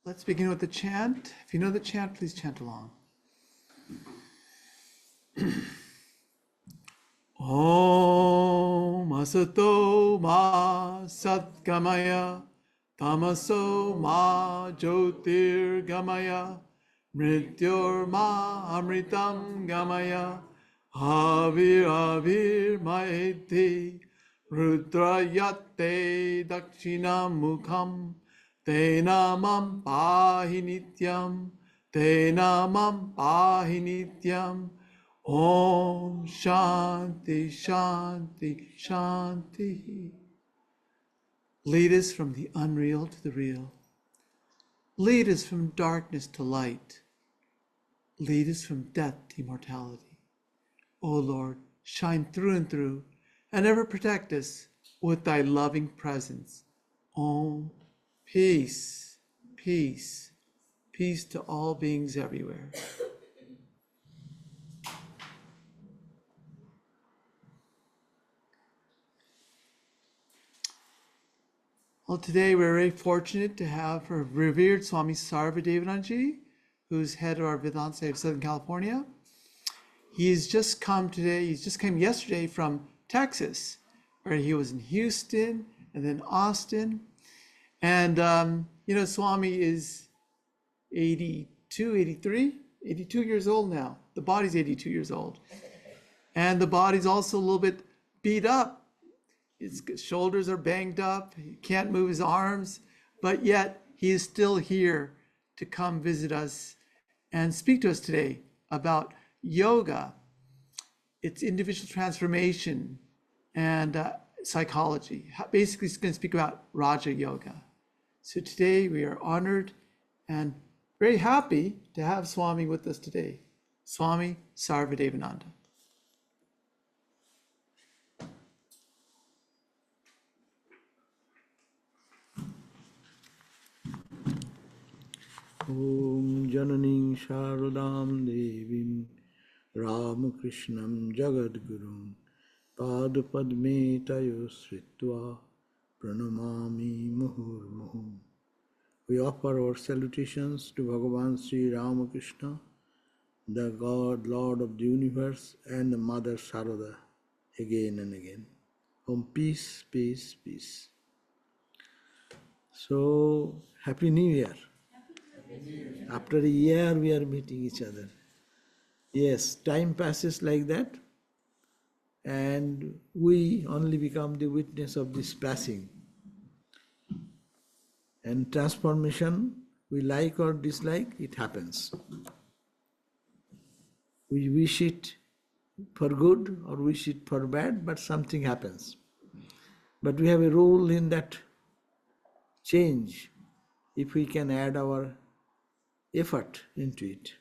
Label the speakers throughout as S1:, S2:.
S1: Let's begin with the chant. If you know the chant, please chant along. Om Asato Ma Satgamaya Tamaso Ma Jyotir Gamaya Mrityor Ma Amritam Gamaya Havir Avir Maeti Rudrayate Dakshinam Mukham Te Namam Pahi Nityam Te Namam Pahi Nityam Om Shanti Shanti Shanti. Lead us from the unreal to the real. Lead us from darkness to light. Lead us from death to immortality. O Lord, shine through and through, and ever protect us with thy loving presence. Om. Peace, peace, peace to all beings everywhere. Well, today we're very fortunate to have our revered Swami Sarvadevananda, who's head of our Vedanta Society of Southern California. He's just come today, he's just came yesterday from Texas, where he was in Houston and then Austin. And, Swami is 82 years old now. The body's 82 years old. And the body's also a little bit beat up. His shoulders are banged up. He can't move his arms, but yet he is still here to come visit us and speak to us today about yoga, its individual transformation, and psychology. Basically, he's going to speak about Raja Yoga. So today we are honored and very happy to have Swami with us today. Swami Sarvadevananda.
S2: Om Jananing Sharadam Devim Ramakrishnam Jagadgurum Padupadme Tayo Sritva Pranamami Muhur Muhum. We offer our salutations to Bhagavan Sri Ramakrishna, the God, Lord of the universe, and the Mother Sarada, again and again. Om peace, peace, peace. So, Happy New Year. After a year we are meeting each other. Yes, time passes like that, and we only become the witness of this passing. And transformation, we like or dislike, it happens. We wish it for good or wish it for bad, but something happens. But we have a role in that change if we can add our effort into it.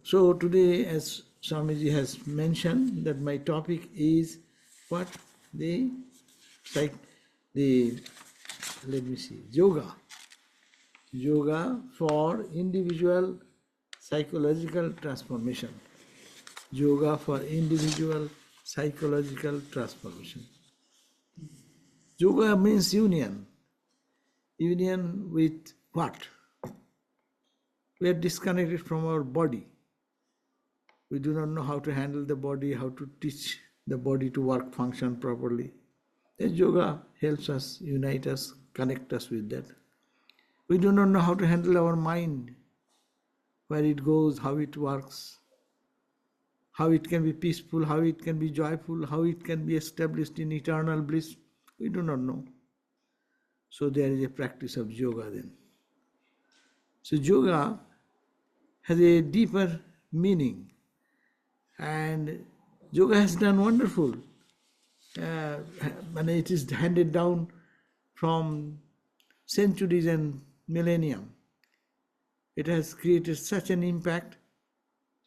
S2: So today, as Swamiji has mentioned, that my topic is what? Yoga. Yoga for individual psychological transformation. Yoga for individual psychological transformation. Yoga means union. Union with what? We are disconnected from our body. We do not know how to handle the body, how to teach the body to work, function properly. Then yoga helps us, unite us, connect us with that. We do not know how to handle our mind, where it goes, how it works, how it can be peaceful, how it can be joyful, how it can be established in eternal bliss. We do not know. So there is a practice of yoga then. So yoga has a deeper meaning, and yoga has done wonderful. And it is handed down from centuries and millennium. It has created such an impact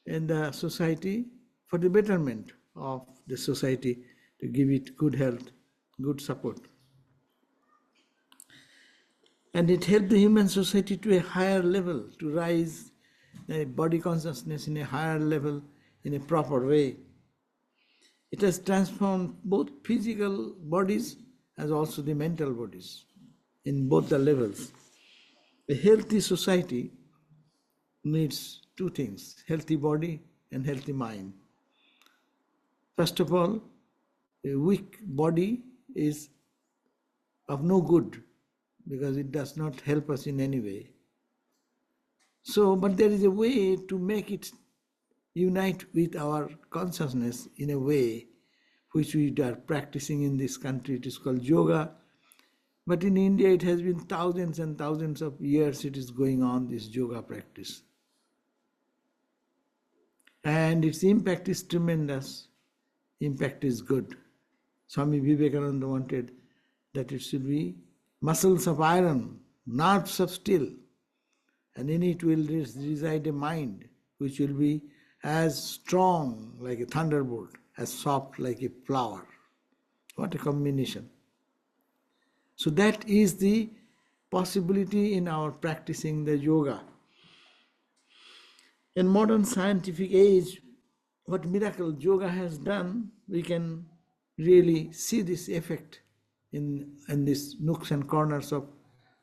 S2: in the society for the betterment of the society, to give it good health, good support. And it helped the human society to a higher level, to rise body consciousness in a higher level in a proper way. It has transformed both physical bodies as also the mental bodies in both the levels. A healthy society needs two things, healthy body and healthy mind. First of all, a weak body is of no good because it does not help us in any way. So, but there is a way to make it unite with our consciousness in a way which we are practicing in this country. It is called yoga. But in India, it has been thousands and thousands of years it is going on, this yoga practice. And its impact is tremendous. Impact is good. Swami Vivekananda wanted that it should be muscles of iron, nerves of steel, and in it will reside a mind which will be as strong like a thunderbolt, as soft like a flower. What a combination. So that is the possibility in our practicing the yoga. In modern scientific age, what miracle yoga has done, we can really see this effect in these nooks and corners of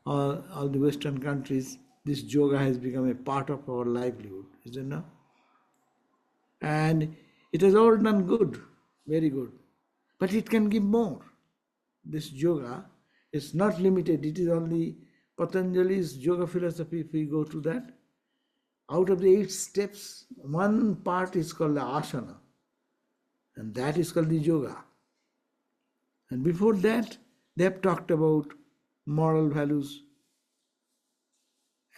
S2: all the Western countries. This yoga has become a part of our livelihood, is it not? And it has all done good, very good. But it can give more. This yoga is not limited. It is only Patanjali's yoga philosophy, if we go to that. Out of the 8 steps, one part is called the asana, and that is called the yoga. And before that, they have talked about moral values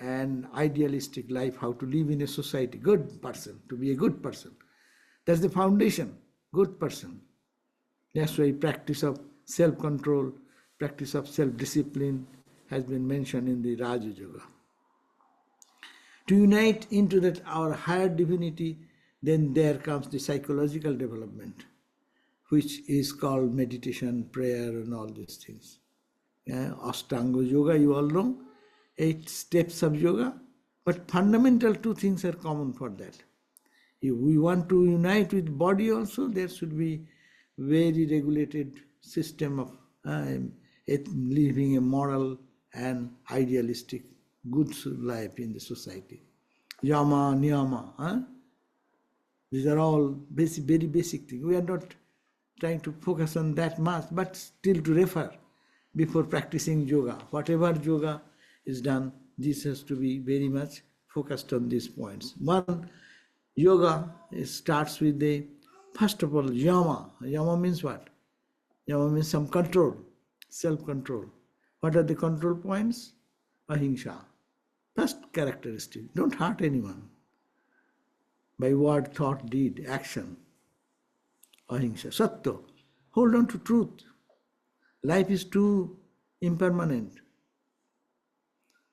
S2: and idealistic life, how to live in a society, good person, to be a good person. That's the foundation, good person. That's why practice of self-control, practice of self-discipline has been mentioned in the Raja Yoga. To unite into that our higher divinity, then there comes the psychological development, which is called meditation, prayer, and all these things. Ashtanga Yoga, you all know, 8 steps of yoga, but fundamental 2 things are common for that. If we want to unite with body also, there should be very regulated system of living a moral and idealistic good life in the society. Yama, niyama, these are all basic, very basic things. We are not trying to focus on that much, but still to refer before practicing yoga. Whatever yoga is done, this has to be very much focused on these points. One, yoga starts with the, first of all, yama. Yama means what? Yama means some control, self-control. What are the control points? Ahimsa. First characteristic, don't hurt anyone. By word, thought, deed, action. Ahimsa. Satya. Hold on to truth. Life is too impermanent.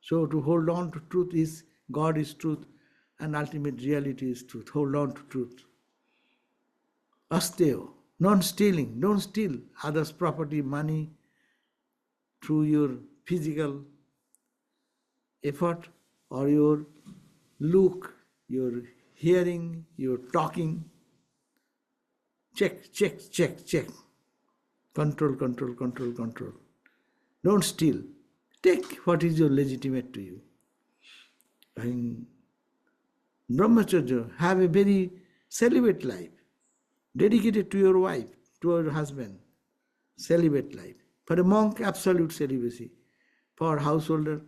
S2: So to hold on to truth is, God is truth, and ultimate reality is truth. Hold on to truth. Asteo. Non-stealing. Don't steal others' property, money, through your physical effort or your look, your hearing, your talking. Check, check, check, check. Control, control, control, control. Don't steal. Take what is your legitimate to you. In Brahmacharya, have a very celibate life, dedicated to your wife, to your husband. Celibate life. For a monk, absolute celibacy. For a householder,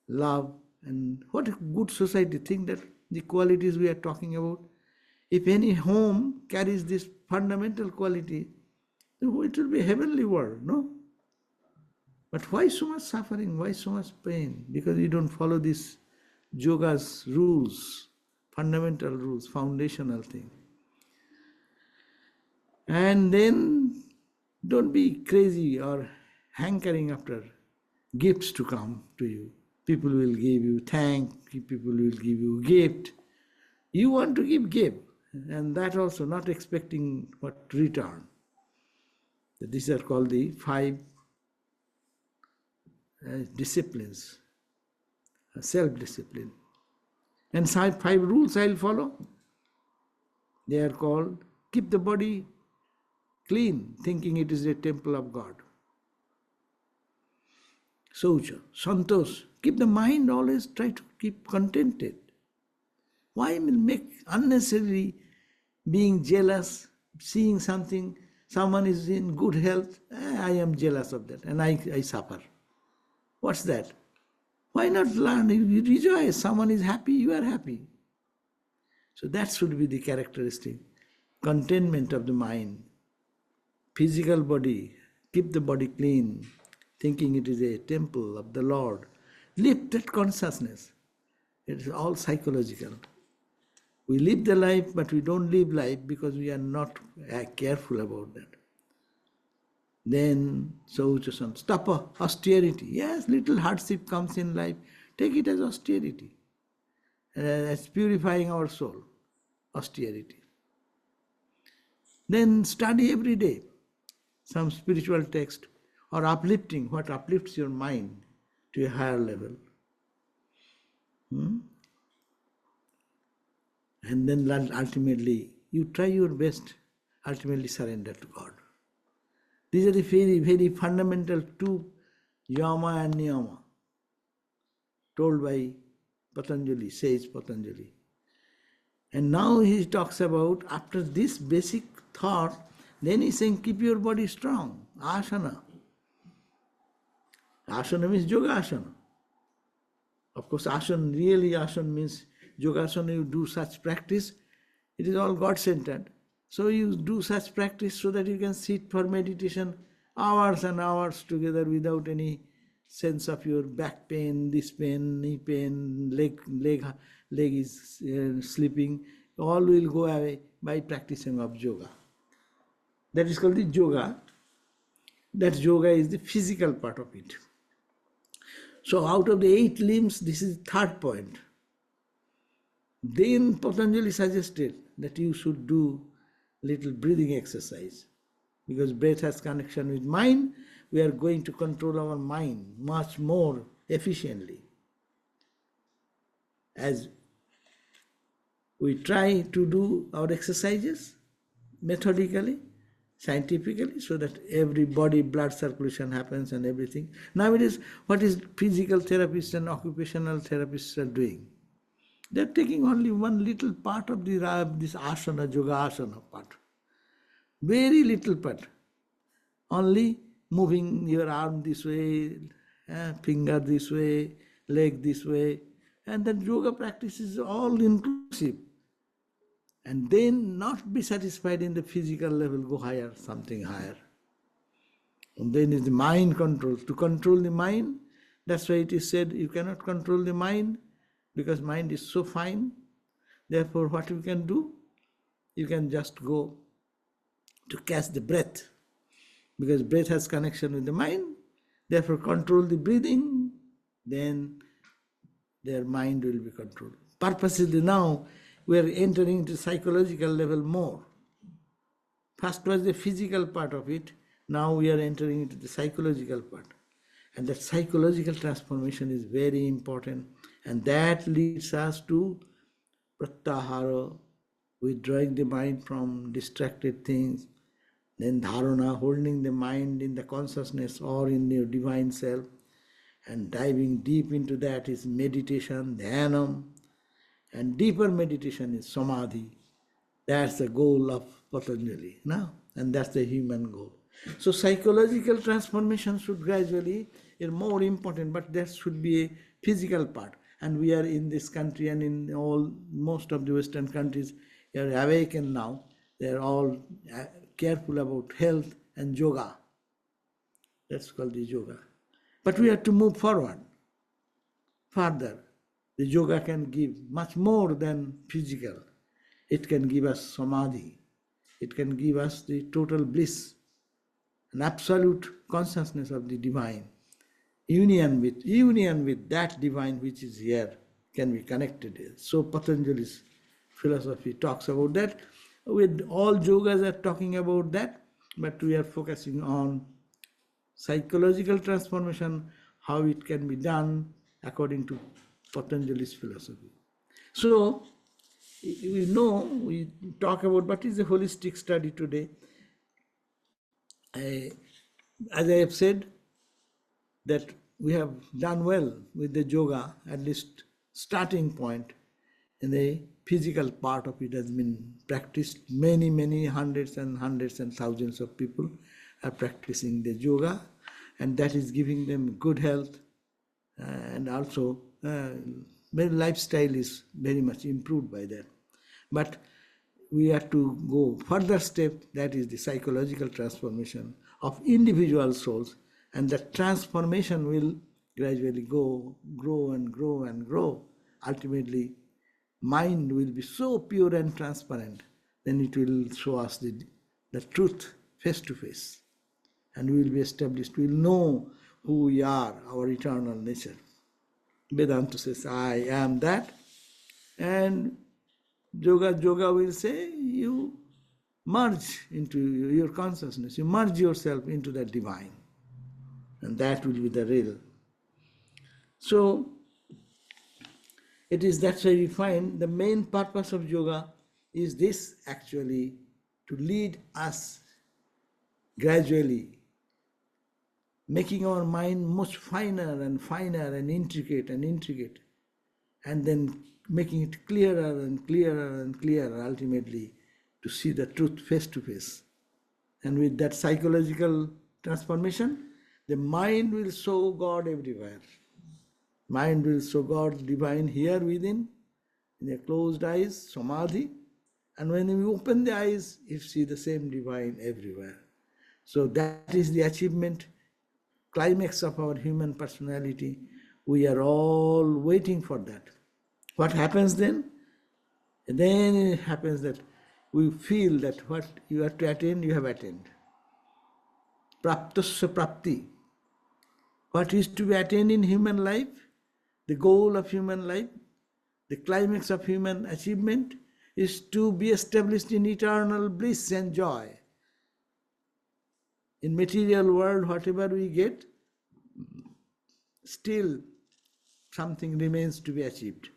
S2: love. And what a good society. Think that the qualities we are talking about, if any home carries this fundamental quality, it will be a heavenly world, no? But why so much suffering? Why so much pain? Because you don't follow this yoga's rules, fundamental rules, foundational thing. And then don't be crazy or hankering after gifts to come to you. People will give you thank, people will give you gift. You want to give, and that also not expecting what return. These are called the 5 disciplines, self-discipline. And 5 rules I'll follow. They are called, keep the body clean, thinking it is a temple of God. Saucha, santosh, Keep the mind always, try to keep contented. Why make unnecessarily being jealous, seeing something, someone is in good health, I am jealous of that and I suffer. What's that? Why not learn? You rejoice. Someone is happy, you are happy. So that should be the characteristic. Contentment of the mind. Physical body, keep the body clean, thinking it is a temple of the Lord. Live that consciousness. It is all psychological. We live the life, but we don't live life because we are not careful about that. Then, stop austerity. Yes, little hardship comes in life. Take it as austerity. As purifying our soul. Austerity. Then study every day some spiritual text or uplifting, what uplifts your mind to a higher level. And then ultimately, you try your best, ultimately surrender to God. These are the very, very fundamental two, yama and niyama, told by Patanjali, sage Patanjali. And now he talks about, after this basic thought, then he's saying, keep your body strong, asana. Asana means yoga asana. Of course, asana means yogasana, you do such practice, it is all God-centered. So you do such practice so that you can sit for meditation hours and hours together without any sense of your back pain, this pain, knee pain, leg is sleeping. All will go away by practicing of yoga. That is called the yoga. That yoga is the physical part of it. So out of the 8 limbs, this is the third point. Then Patanjali suggested that you should do little breathing exercise. Because breath has connection with mind, we are going to control our mind much more efficiently. As we try to do our exercises methodically, scientifically, so that every body blood circulation happens and everything. Nowadays, what is physical therapists and occupational therapists are doing? They are taking only one little part of this asana, yoga asana part. Very little part. Only moving your arm this way, finger this way, leg this way. And then yoga practice is all inclusive. And then not be satisfied in the physical level, go higher, something higher. And then is the mind control. To control the mind, that's why it is said you cannot control the mind because mind is so fine. Therefore, what you can do? You can just go to catch the breath. Because breath has connection with the mind. Therefore, control the breathing. Then their mind will be controlled. Purposely now, we are entering into psychological level more. First was the physical part of it. Now we are entering into the psychological part. And that psychological transformation is very important. And that leads us to pratyahara, withdrawing the mind from distracted things. Then dharana, holding the mind in the consciousness or in your divine self. And diving deep into that is meditation, dhyanam. And deeper meditation is samadhi. That's the goal of Patanjali now, and that's the human goal. So psychological transformation should gradually is more important, but that should be a physical part. And we are in this country and in most of the Western countries, they are awakened now. They are all careful about health and yoga. That's called the yoga. But we have to move forward, further. The yoga can give much more than physical. It can give us samadhi. It can give us the total bliss, an absolute consciousness of the divine. Union with that divine which is here can be connected. So Patanjali's philosophy talks about that. With all yogas are talking about that, but we are focusing on psychological transformation, how it can be done according to Patanjali's philosophy. So, we talk about what is a holistic study today. As I have said, that we have done well with the yoga, at least starting point, and the physical part of it has been practiced. Many hundreds and thousands of people are practicing the yoga, and that is giving them good health, and also their lifestyle is very much improved by that. But we have to go further step, that is the psychological transformation of individual souls, and that transformation will gradually grow and grow and grow. Ultimately, mind will be so pure and transparent, then it will show us the truth face to face, and we will be established. We will know who we are, our eternal nature. Vedanta says, I am that, and yoga will say, you merge into your consciousness, you merge yourself into the divine, and that will be the real. So it is that's why we find the main purpose of yoga is this, actually, to lead us gradually, making our mind much finer and intricate, and then making it clearer and clearer, ultimately, to see the truth face to face. And with that psychological transformation, the mind will show God everywhere. Mind will show God divine here within, in the closed eyes, samadhi, and when we open the eyes, you see the same divine everywhere. So that is the achievement, climax of our human personality. We are all waiting for that. What happens then? Then it happens that we feel that what you have to attain, you have attained. Praptasya prapti. What is to be attained in human life, the goal of human life, the climax of human achievement, is to be established in eternal bliss and joy. In material world, whatever we get, still something remains to be achieved.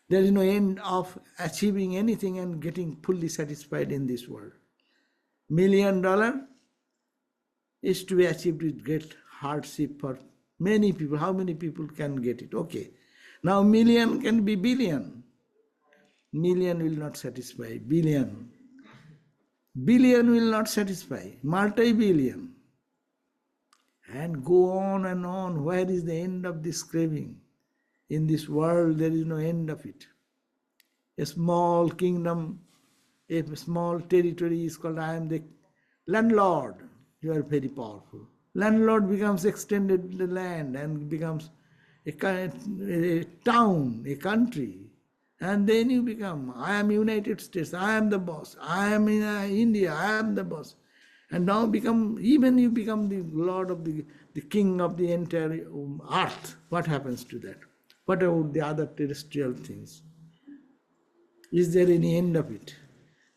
S2: There is no end of achieving anything and getting fully satisfied in this world. $1 million is to be achieved with great hardship for many people. How many people can get it? Okay. Now million can be billion. Million will not satisfy. Billion. Billion will not satisfy. Multi-billion. And go on and on. Where is the end of this craving? In this world, there is no end of it. A small kingdom, a small territory is called, I am the landlord. You are very powerful. Landlord becomes extended the land and becomes a town, a country. And then you become, I am United States, I am the boss. I am in India, I am the boss. And now you become the lord of the king of the entire earth. What happens to that? What about the other terrestrial things? Is there any end of it?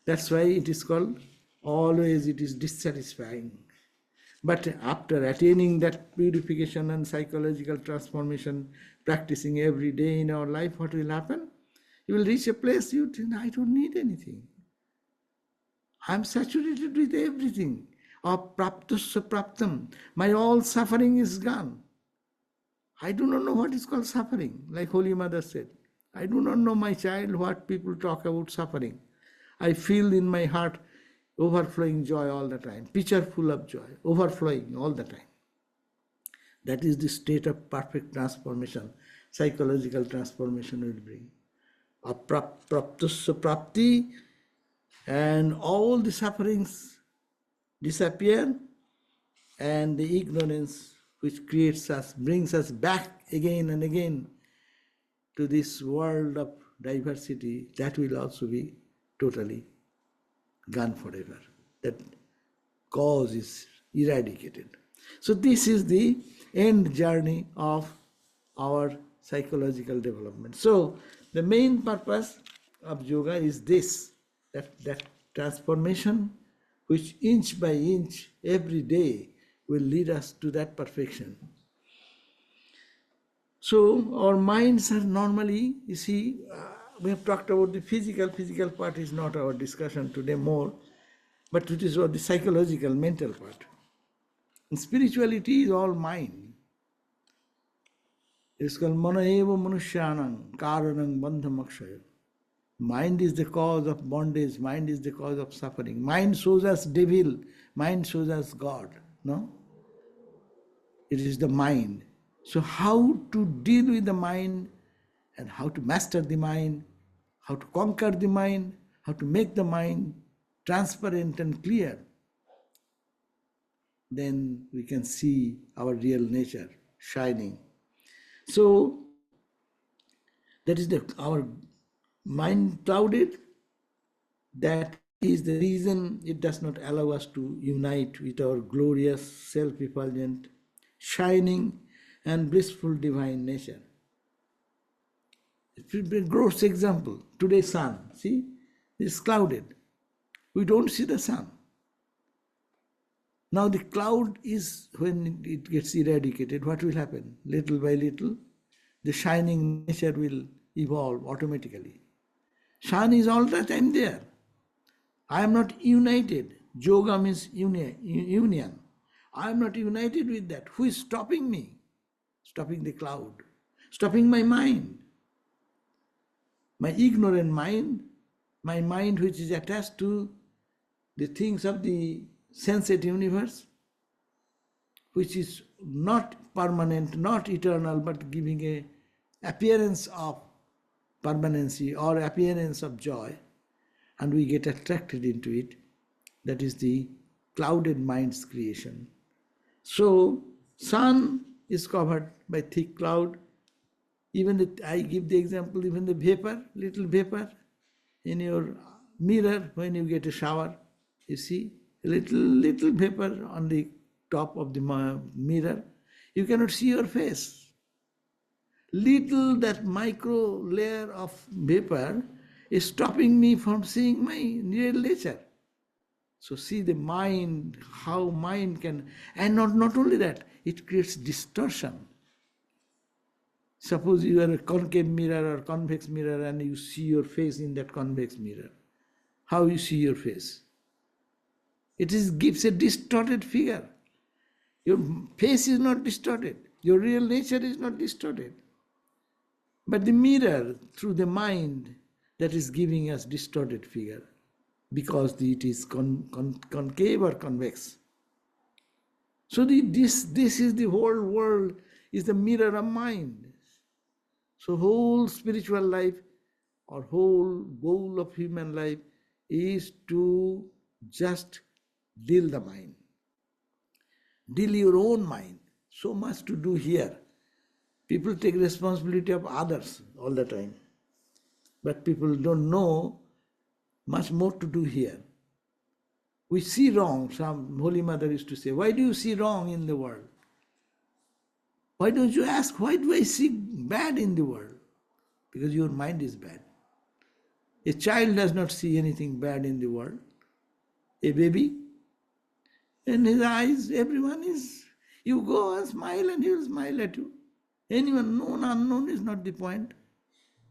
S2: That's why it is called, always it is dissatisfying. But after attaining that purification and psychological transformation, practicing every day in our life, what will happen? You will reach a place you think, I don't need anything. I am saturated with everything. Praptasya praptam. My all suffering is gone. I do not know what is called suffering. Like Holy Mother said, I do not know, my child, what people talk about suffering. I feel in my heart overflowing joy all the time, pitcher full of joy, overflowing all the time. That is the state of perfect transformation, psychological transformation will bring. Praptasya prapti, and all the sufferings disappear, and the ignorance which creates us, brings us back again and again to this world of diversity, that will also be totally gone forever. That cause is eradicated. So this is the end journey of our psychological development. So the main purpose of yoga is this, that transformation which inch by inch every day will lead us to that perfection. So our minds are normally, you see, we have talked about the physical part is not our discussion today more, but it is about the psychological, mental part. And spirituality is all mind. It's called Manaeva Manushyanang Karanang Bandhamakshaya. Mind is the cause of bondage, mind is the cause of suffering. Mind shows us devil, mind shows us God. No? It is the mind. So how to deal with the mind and how to master the mind, how to conquer the mind, how to make the mind transparent and clear, then we can see our real nature shining. So that is our mind clouded. That is the reason it does not allow us to unite with our glorious, self-effulgent, shining and blissful divine nature. A gross example, today's sun, see, it's clouded. We don't see the sun. Now the cloud is, when it gets eradicated, what will happen? Little by little, the shining nature will evolve automatically. Sun is all the time there. I am not united. Yoga means union. I am not united with that. Who is stopping me? Stopping the cloud. Stopping my mind. My ignorant mind, my mind which is attached to the things of the sensate universe, which is not permanent, not eternal, but giving a appearance of permanency or appearance of joy, and we get attracted into it. That is the clouded mind's creation. So sun is covered by thick cloud. Even I give the example, even the vapor, little vapor in your mirror when you get a shower, you see a little vapor on the top of the mirror. You cannot see your face. Little that micro layer of vapor is stopping me from seeing my real nature. So see the mind, how mind can, and not only that, it creates distortion. Suppose you are a concave mirror or convex mirror and you see your face in that convex mirror. How you see your face? Gives a distorted figure. Your face is not distorted. Your real nature is not distorted. But the mirror, through the mind, that is giving us distorted figure because it is concave or convex. So this is the whole world, is the mirror of mind. So whole spiritual life or whole goal of human life is to just deal the mind. Deal your own mind. So much to do here. People take responsibility of others all the time. But people don't know much more to do here. We see wrong. Some Holy Mother used to say, why do you see wrong in the world? Why don't you ask, why do I see bad in the world? Because your mind is bad. A child does not see anything bad in the world. A baby, in his eyes, everyone is, you go and smile and he will smile at you. Anyone known, unknown is not the point.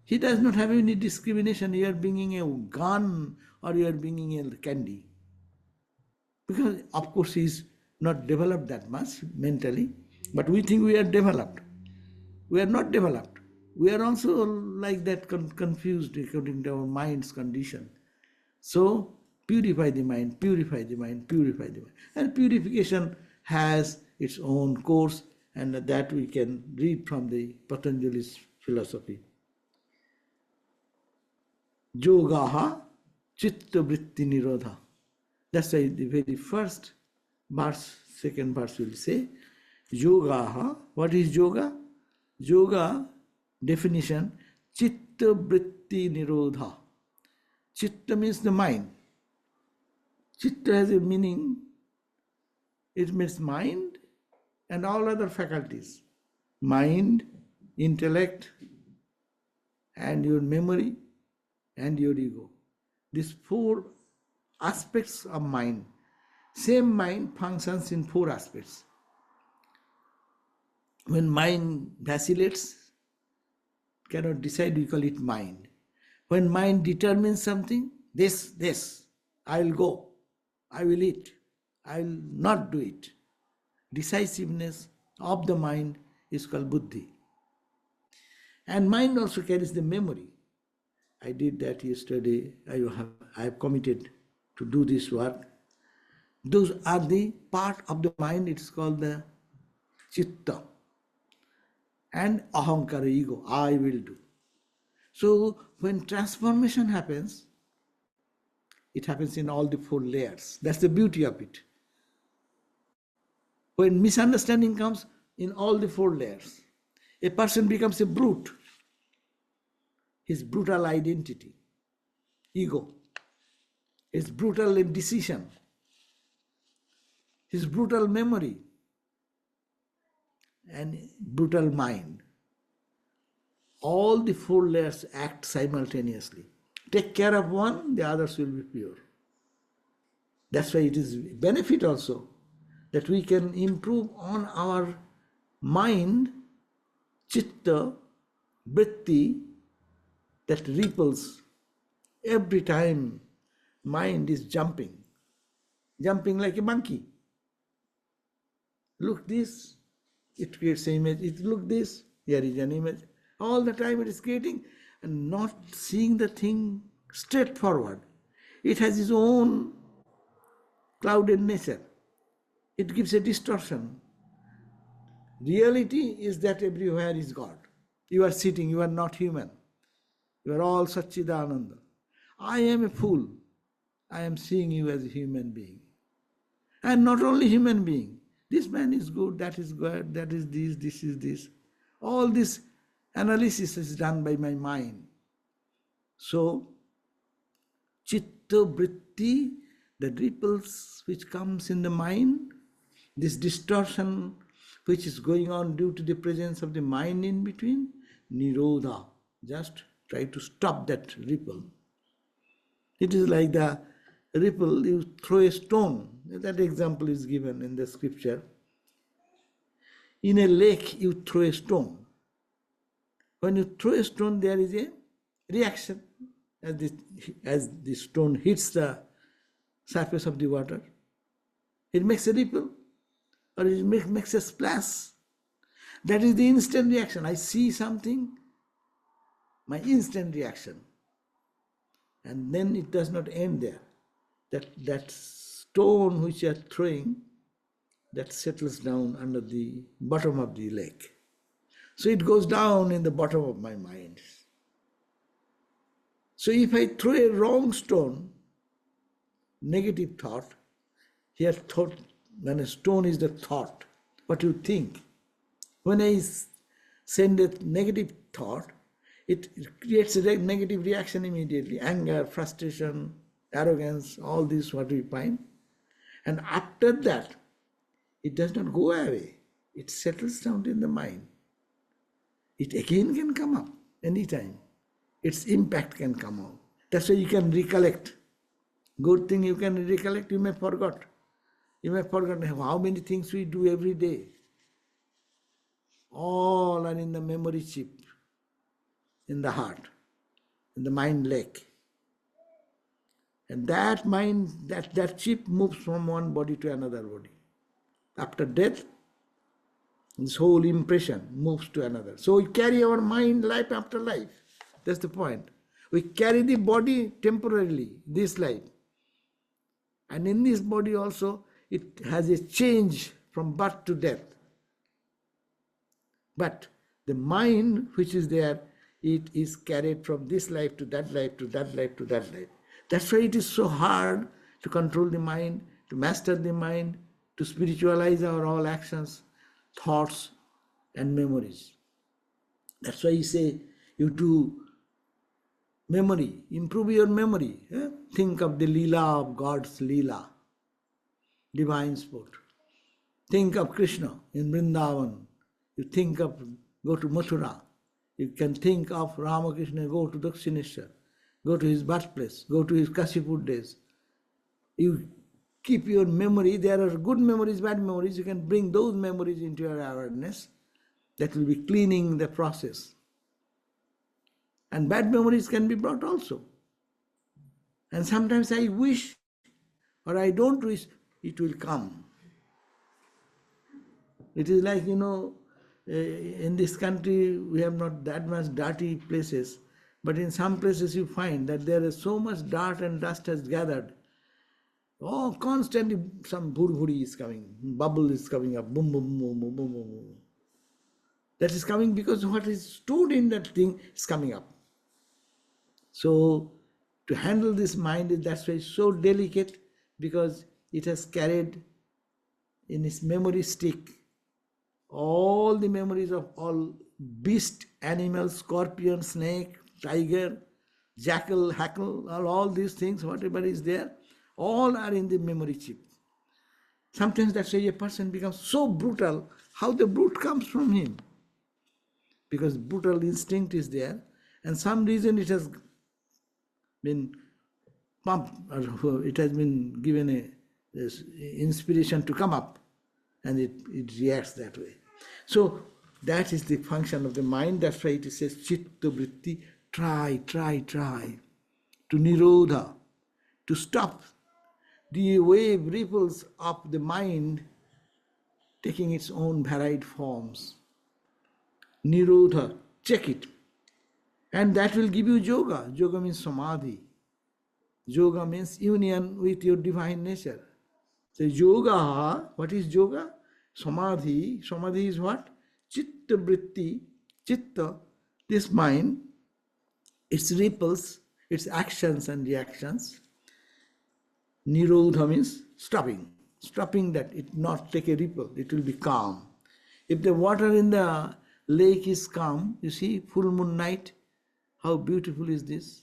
S2: He does not have any discrimination. You are bringing a gun or you are bringing a candy. Because of course he is not developed that much mentally, but we think we are developed. We are not developed. We are also like that, confused according to our mind's condition. So purify the mind, purify the mind, purify the mind. And purification has its own course, and that we can read from the Patanjali's philosophy. Yogaha chitta vritti nirodha. That's why the very first verse, second verse will say, Yogaha. What is yoga? Yoga definition, chitta vritti nirodha. Chitta means the mind. Chitta has a meaning. It means mind and all other faculties. Mind, intellect, and your memory, and your ego. These four aspects of mind. Same mind functions in four aspects. When mind vacillates, cannot decide, we call it mind. When mind determines something, this, I will go, I will eat, I will not do it. Decisiveness of the mind is called buddhi. And mind also carries the memory. I did that yesterday. I have committed to do this work. Those are the part of the mind. It's called the chitta. And ahankara, ego, I will do. So when transformation happens, it happens in all the four layers. That's the beauty of it. When misunderstanding comes, in all the four layers, a person becomes a brute. His brutal identity, ego, his brutal decision, his brutal memory, and brutal mind. All the four layers act simultaneously. Take care of one, the others will be pure. That's why it is benefit also that we can improve on our mind, chitta, vritti, that ripples every time mind is jumping like a monkey. Look this, it creates an image. It look this, here is an image. All the time it is creating and not seeing the thing straightforward. It has its own clouded nature. It gives a distortion. Reality is that everywhere is God. You are sitting, you are not human. You are all Satchidananda. I am a fool. I am seeing you as a human being. And not only human being. This man is good, that is good, that is this is this. All this analysis is done by my mind. So, chitta vritti, the ripples which comes in the mind, this distortion which is going on due to the presence of the mind in between, nirodha, just try to stop that ripple. It is like the ripple, you throw a stone. That example is given in the scripture. In a lake, you throw a stone. When you throw a stone, there is a reaction as the stone hits the surface of the water. It makes a ripple or it makes a splash. That is the instant reaction. I see something, my instant reaction. And then it does not end there. That stone which you are throwing, that settles down under the bottom of the lake. So it goes down in the bottom of my mind. So if I throw a wrong stone, negative thought, here thought, when a stone is the thought, what you think. When I send a negative thought, it creates a negative reaction immediately. Anger, frustration, arrogance, all this what we find. And after that, it does not go away. It settles down in the mind. It again can come up anytime. Its impact can come out. That's why you can recollect. Good thing you can recollect, you may forget. You may forget how many things we do every day. All are in the memory chip, in the heart, in the mind lake. And that mind, that chip moves from one body to another body. After death, this whole impression moves to another. So we carry our mind life after life. That's the point. We carry the body temporarily, this life. And in this body also, it has a change from birth to death. But the mind which is there, it is carried from this life to that life to that life to that life. That's why it is so hard to control the mind, to master the mind, to spiritualize our all actions, thoughts and memories. That's why you say you do memory, improve your memory. Think of the Leela of God's Leela, divine sport. Think of Krishna in Vrindavan. You think of, go to Mathura. You can think of Ramakrishna, go to Dakshineshwar, go to his birthplace, go to his Kashipur days. You keep your memory. There are good memories, bad memories. You can bring those memories into your awareness. That will be cleaning the process. And bad memories can be brought also. And sometimes I wish or I don't wish, it will come. It is like, in this country we have not that much dirty places, but in some places you find that there is so much dirt and dust has gathered. Oh, constantly some bhuri is coming, bubble is coming up, boom, boom, boom, boom, boom, boom, boom. That is coming because what is stored in that thing is coming up. So to handle this mind, that's why it's so delicate, because it has carried in its memory stick all the memories of all beast, animals, scorpion, snake, tiger, jackal, hackle, all these things, whatever is there, all are in the memory chip. Sometimes that's why a person becomes so brutal. How the brute comes from him? Because brutal instinct is there, and some reason it has been pumped, or it has been given this inspiration to come up, and it reacts that way. So that is the function of the mind. That's why it says chitta vritti, try, to nirodha, to stop the wave ripples of the mind taking its own varied forms. Nirodha, check it. And that will give you yoga. Yoga means samadhi. Yoga means union with your divine nature. So yoga, what is yoga? Samadhi. Samadhi is what? Chitta vritti. Chitta, this mind, its ripples, its actions and reactions. Nirodha means stopping. Stopping that it not take a ripple. It will be calm. If the water in the lake is calm, you see, full moon night, how beautiful is this?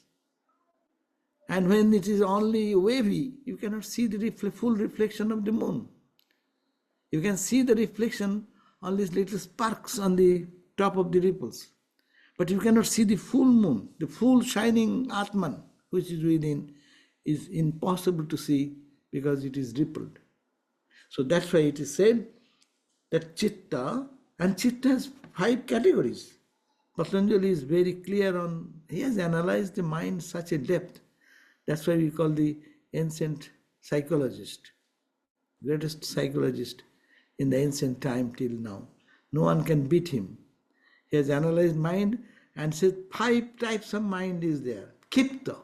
S2: And when it is only wavy, you cannot see the full reflection of the moon. You can see the reflection on these little sparks on the top of the ripples. But you cannot see the full moon, the full shining Atman, which is within, is impossible to see because it is rippled. So that's why it is said that chitta, and chitta has 5 categories. Patanjali is very clear on, he has analyzed the mind such a depth. That's why we call the ancient psychologist, greatest psychologist in the ancient time till now. No one can beat him. He has analyzed mind and said 5 types of mind is there. Kipta.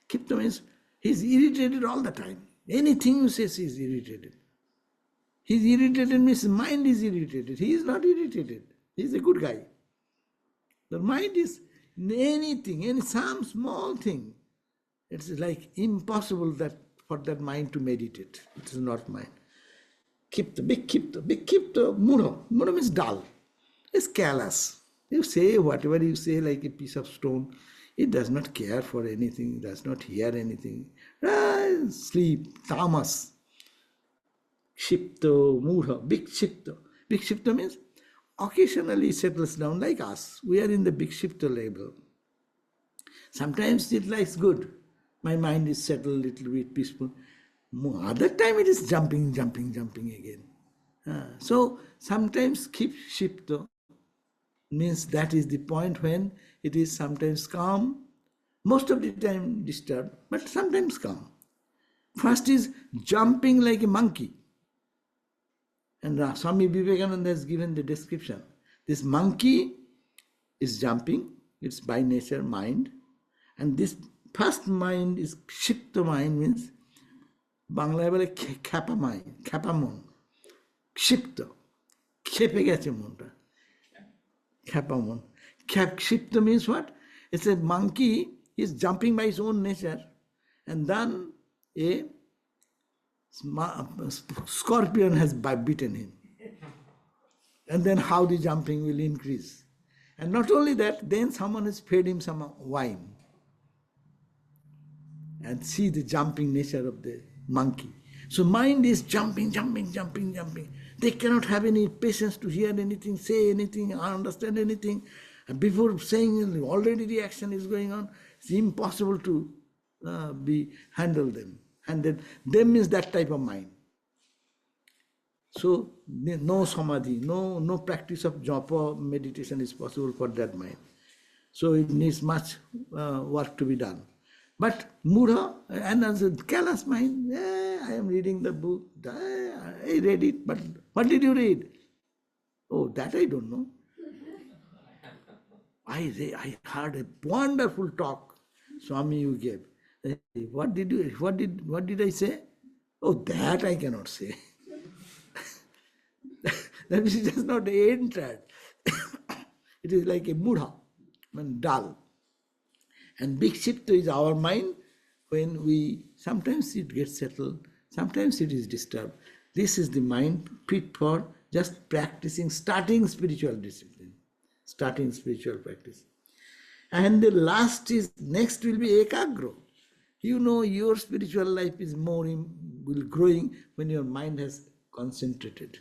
S2: Kipta means he's irritated all the time. Anything you say, he's irritated. He's irritated means his mind is irritated. He is not irritated. He's a good guy. The mind is anything, some small thing. It's like impossible that for that mind to meditate. It is not mind. Kipta, big kipta, mudha. Mudha means dull. It's callous. You say whatever you say like a piece of stone. It does not care for anything, does not hear anything. Sleep, tamas. Shipto, mudha, big shipto. Big shipto means occasionally it settles down like us. We are in the big shipto level. Sometimes it likes good. My mind is settled, a little bit peaceful. Other time it is jumping again. So sometimes keep shipto means that is the point when it is sometimes calm, most of the time disturbed, but sometimes calm. First is jumping like a monkey. And Swami Vivekananda has given the description. This monkey is jumping, it's by nature mind. And this first mind is Shipta mind, means Bangla bole khapa mind, khapa mon. Shipta. Khepe geche monta. Khapa mon. Shipta means what? It's a monkey is jumping by his own nature, and then a scorpion has bitten him. And then how the jumping will increase. And not only that, then someone has fed him some wine. And see the jumping nature of the monkey. So mind is jumping. They cannot have any patience to hear anything, say anything, understand anything. And before saying, already the action is going on. It's impossible to handle them. And then them means that type of mind. So no samadhi, no practice of japa meditation is possible for that mind. So it needs much work to be done. But mudha, and as a callous mind, I am reading the book, I read it, but what did you read? Oh, that I don't know. I heard a wonderful talk, Swami, you gave. What did I say? Oh, that I cannot say. That means it has not entered. It is like a mudha, dull. And vikshipta is our mind when sometimes it gets settled, sometimes it is disturbed. This is the mind fit for just practicing, starting spiritual discipline, starting spiritual practice. And the next will be ekagro. You know your spiritual life is will growing when your mind has concentrated.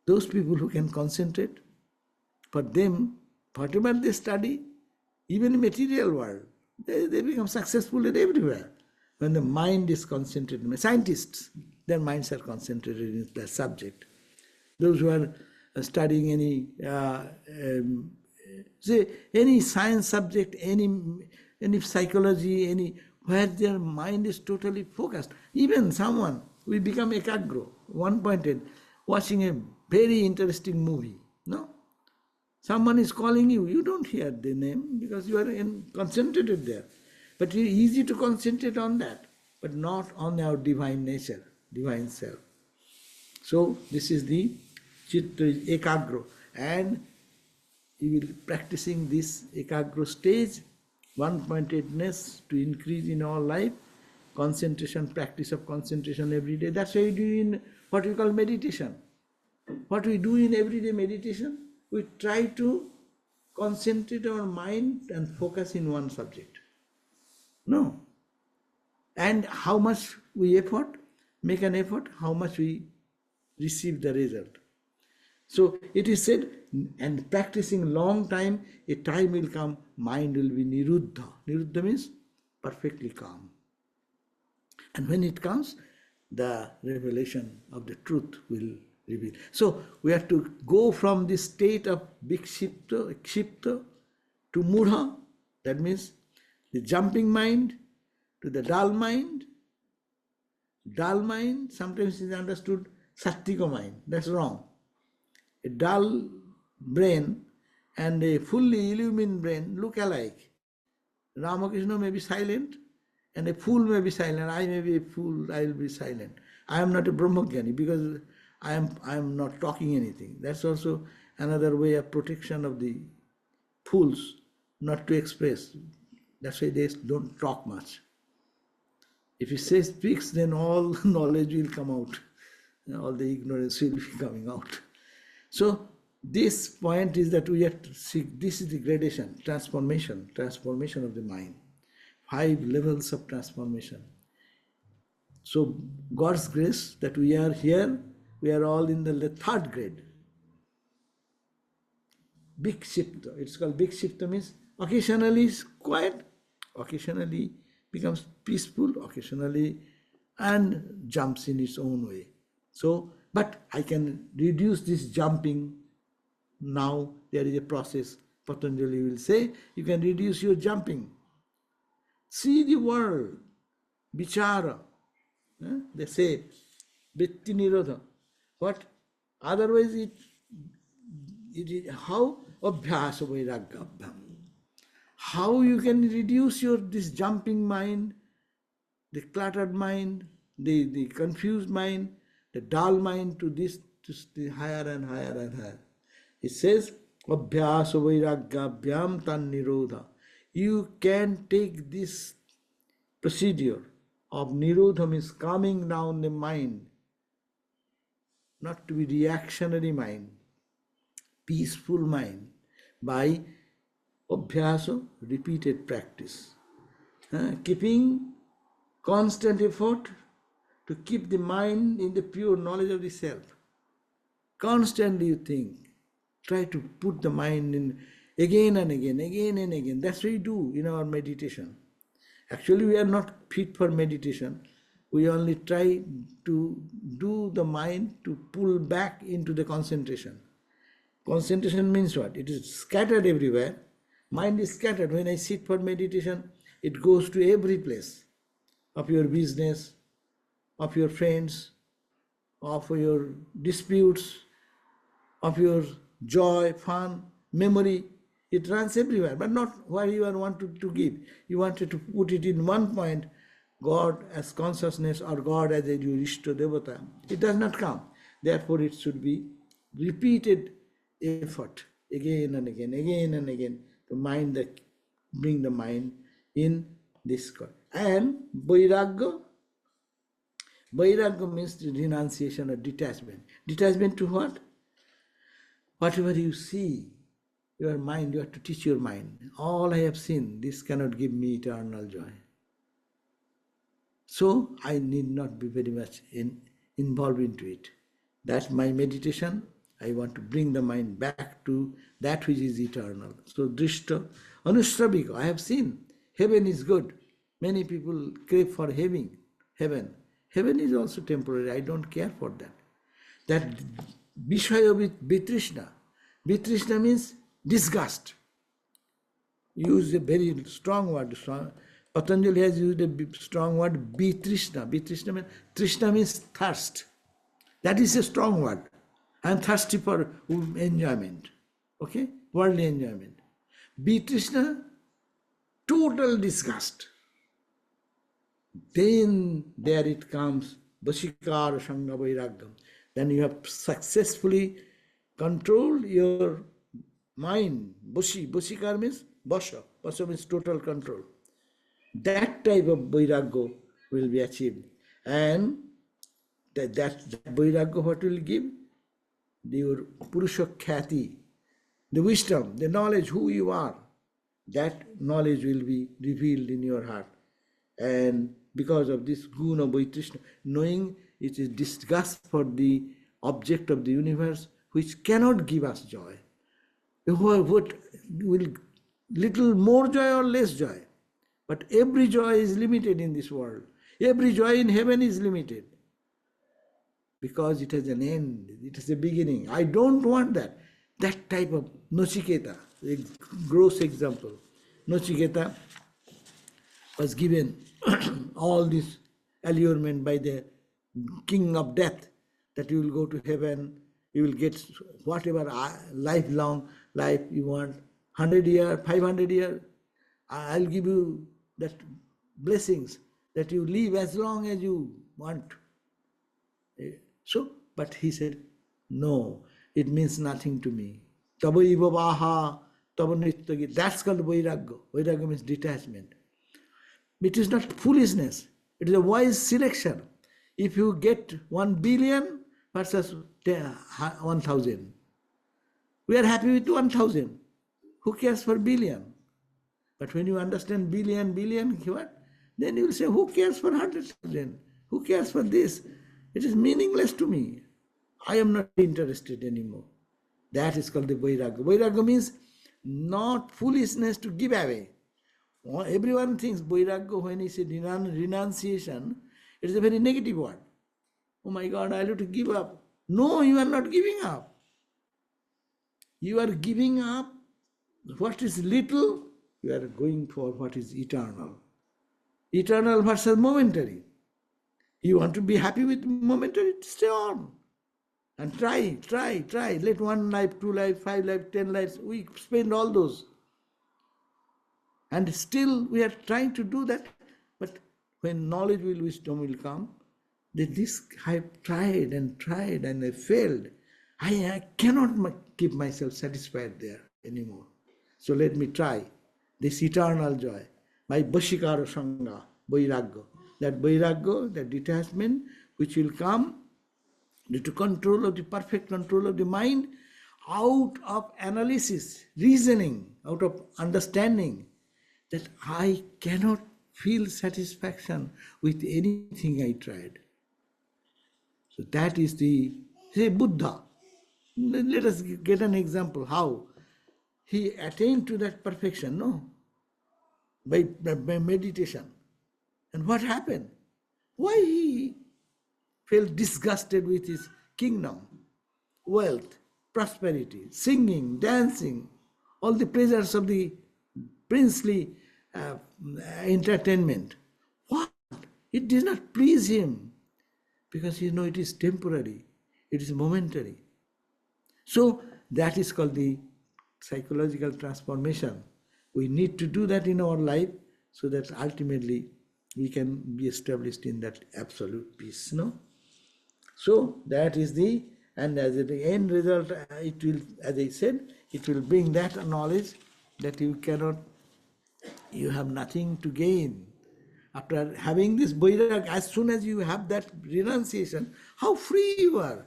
S2: Those people who can concentrate, for them, whatever they study, even in material world, they become successful in everywhere. When the mind is concentrated, scientists, their minds are concentrated in their subject. Those who are studying any science subject, any psychology, where their mind is totally focused. Even someone, we become ekagro, one-pointed, watching a very interesting movie. No? Someone is calling you, you don't hear the name because you are concentrated there. But it is easy to concentrate on that, but not on our divine nature, divine self. So this is the chitta ekagro. And you will practicing this ekagro stage, one-pointedness to increase in our life, concentration, practice of concentration every day. That's why we do in what we call meditation. What we do in everyday meditation, we try to concentrate our mind and focus in one subject. No. And how much we make an effort, how much we receive the result. So it is said, and practicing long time, a time will come, mind will be niruddha. Niruddha means perfectly calm. And when it comes, the revelation of the truth will reveal. So we have to go from this state of vikshipta to mudha, that means the jumping mind, to the dull mind. Dull mind sometimes is understood sattvika mind. That's wrong. A dull brain and a fully illumined brain look alike. Ramakrishna may be silent and a fool may be silent. I may be a fool, I will be silent. I am not a Brahmagyani because I am not talking anything. That's also another way of protection of the fools, not to express. That's why they don't talk much. If he says speaks, then all knowledge will come out. All the ignorance will be coming out. So this point is that we have to seek, this is the gradation, transformation of the mind. 5 levels of transformation. So God's grace that we are here, we are all in the 3rd grade. Vikshipta. It's called Vikshipta, means occasionally is quiet, occasionally becomes peaceful, occasionally and jumps in its own way. So, but I can reduce this jumping. Now there is a process. Patanjali will say, you can reduce your jumping. See the world, vichara. They say, vritti nirodha. What? Otherwise it is how? Abhyasa vairagabhyam. How you can reduce this jumping mind, the cluttered mind, the confused mind, the dull mind to the higher and higher and higher. It says, Abhyasa vairagabhyam tan nirodha. You can take this procedure of nirodha, means calming down the mind, not to be reactionary mind, peaceful mind, by abhyasa, repeated practice. Keeping constant effort to keep the mind in the pure knowledge of the self. Constantly you think. Try to put the mind in again and again, again and again. That's what we do in our meditation. Actually, we are not fit for meditation. We only try to do the mind to pull back into the concentration. Concentration means what? It is scattered everywhere. Mind is scattered. When I sit for meditation, it goes to every place of your business, of your friends, of your disputes, of your joy, fun, memory. It runs everywhere, but not where you are wanted to give. You wanted to put it in one point, God as consciousness or God as a Yurishta Devata. It does not come. Therefore, it should be repeated effort again and again to bring the mind in this God. And Vairagya means the renunciation or detachment. Detachment to what? Whatever you see, your mind, you have to teach your mind. All I have seen, this cannot give me eternal joy. So I need not be very much involved into it. That's my meditation. I want to bring the mind back to that which is eternal. So drishta, anushravika, I have seen. Heaven is good. Many people crave for heaven. Heaven is also temporary. I don't care for that. That Vishaya with Vitrishna. Vitrishna means disgust. Use a very strong word. Patanjali has used a strong word, Vitrishna. Trishna means thirst. That is a strong word. I am thirsty for enjoyment. Okay? Worldly enjoyment. Vitrishna, total disgust. Then there it comes, Vashikara Sangha Vairagyam. Then you have successfully controlled your mind. Vashikara means Vasha. Vasha means total control. That type of Vairagya will be achieved. And that Vairagya what will give? Your Purusha Khyati, the wisdom, the knowledge who you are. That knowledge will be revealed in your heart. And because of this guna Vaitrishna, knowing it is disgust for the object of the universe which cannot give us joy. What will little more joy or less joy? But every joy is limited in this world. Every joy in heaven is limited. Because it has an end, it has a beginning. I don't want that. That type of Nachiketa, a gross example. Nachiketa was given all this allurement by the king of death that you will go to heaven, you will get whatever lifelong life you want, 100 years, 500 years, I'll give you that blessings that you live as long as you want. So, but he said, no, it means nothing to me. Tabaiva vaha, tabanitagi. That's called Vairagya. Vairagya means detachment. It is not foolishness. It is a wise selection. If you get 1 billion versus 1,000, we are happy with 1,000. Who cares for billion? But when you understand billion, what? Then you will say, who cares for 100,000? Who cares for this? It is meaningless to me. I am not interested anymore. That is called the Vairagya. Vairagya means not foolishness to give away. Everyone thinks Vairagya, when he says renunciation, it is a very negative word. Oh my God, I have to give up. No, you are not giving up. You are giving up what is little, you are going for what is eternal. Eternal versus momentary. You want to be happy with momentary, stay on. And try. Let 1 life, 2 life, 5 life, 10 lives, we spend all those. And still we are trying to do that. But when knowledge wisdom will come, that this I have tried and I failed. I cannot keep myself satisfied there anymore. So let me try this eternal joy by Vashikara Sangha, Vairagya. That Vairagya, that detachment which will come due to control of the perfect control of the mind, out of analysis, reasoning, out of understanding that I cannot feel satisfaction with anything I tried. So that is the, say Buddha. Let us get an example how he attained to that perfection, no? By meditation. And what happened? Why he felt disgusted with his kingdom, wealth, prosperity, singing, dancing, all the pleasures of the princely entertainment. What? It did not please him because it is temporary, it is momentary. So that is called the psychological transformation. We need to do that in our life so that ultimately we can be established in that absolute peace. No? So that is and as the end result, it will, as I said, it will bring that knowledge that you have nothing to gain. After having this Vairag, as soon as you have that renunciation, how free you are.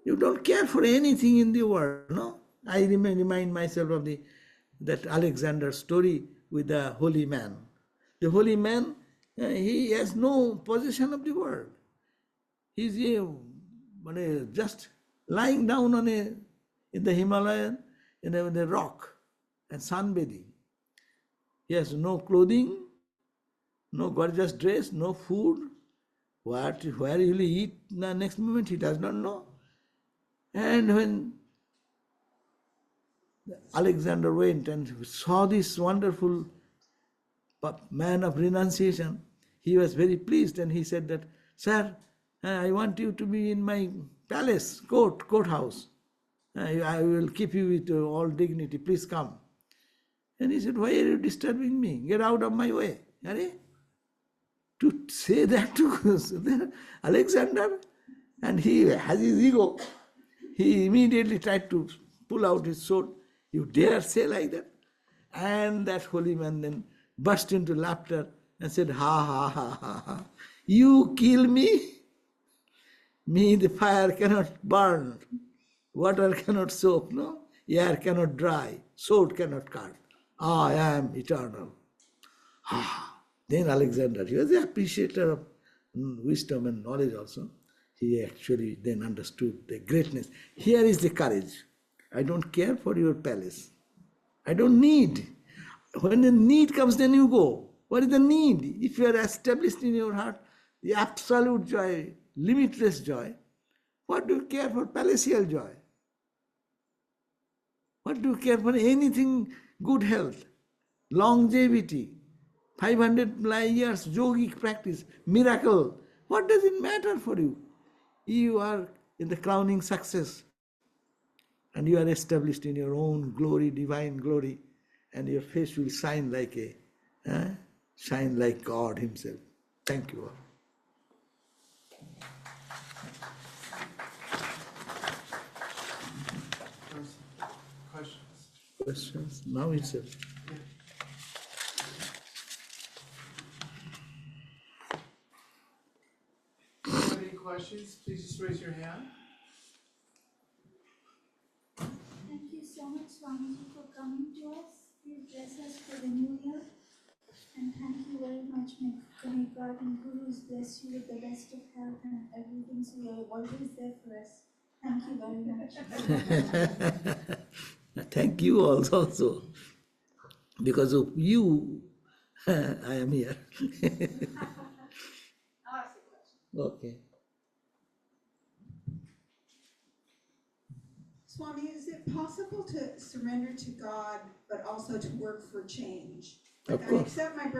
S2: You don't care for anything in the world, no? I remind myself of that Alexander story with the holy man. The holy man, he has no possession of the world. He's just lying down in the Himalayan, in a rock and sunbathing. He has no clothing, no gorgeous dress, no food. Where he will eat the next moment, he does not know. And when Alexander went and saw this wonderful man of renunciation, he was very pleased and he said that, "Sir, I want you to be in my palace, courthouse. I will keep you with all dignity. Please come." And he said, "Why are you disturbing me? Get out of my way." To say that to Alexander, and he has his ego. He immediately tried to pull out his sword. "You dare say like that?" And that holy man then burst into laughter and said, "Ha, ha, ha, ha, ha. You kill me? Me, the fire cannot burn, water cannot soak, no? Air cannot dry, sword cannot cut. I am eternal." Then Alexander, he was an appreciator of wisdom and knowledge also. He actually then understood the greatness. Here is the courage. I don't care for your palace. I don't need. When the need comes, then you go. What is the need? If you are established in your heart, the absolute joy, limitless joy, what do you care for palatial joy? What do you care for anything? Good health, longevity, 500 years yogic practice, miracle. What does it matter for you? You are in the crowning success and you are established in your own glory, divine glory, and your face will shine like God himself. Thank you all. Questions? Now itself.
S1: If you have any questions, please just raise your hand.
S3: Thank you so much, Swamiji, for coming to us. You bless us for the new year. And thank you very much. May God and Gurus bless you with the best of health and everything, so you are always there for us. Thank you very much.
S2: Thank you also. Because of you, I am here.
S3: I'll ask a question.
S2: Okay.
S4: Swami, is it possible to surrender to God, but also to work for change?
S2: Of
S4: I
S2: course.
S4: accept my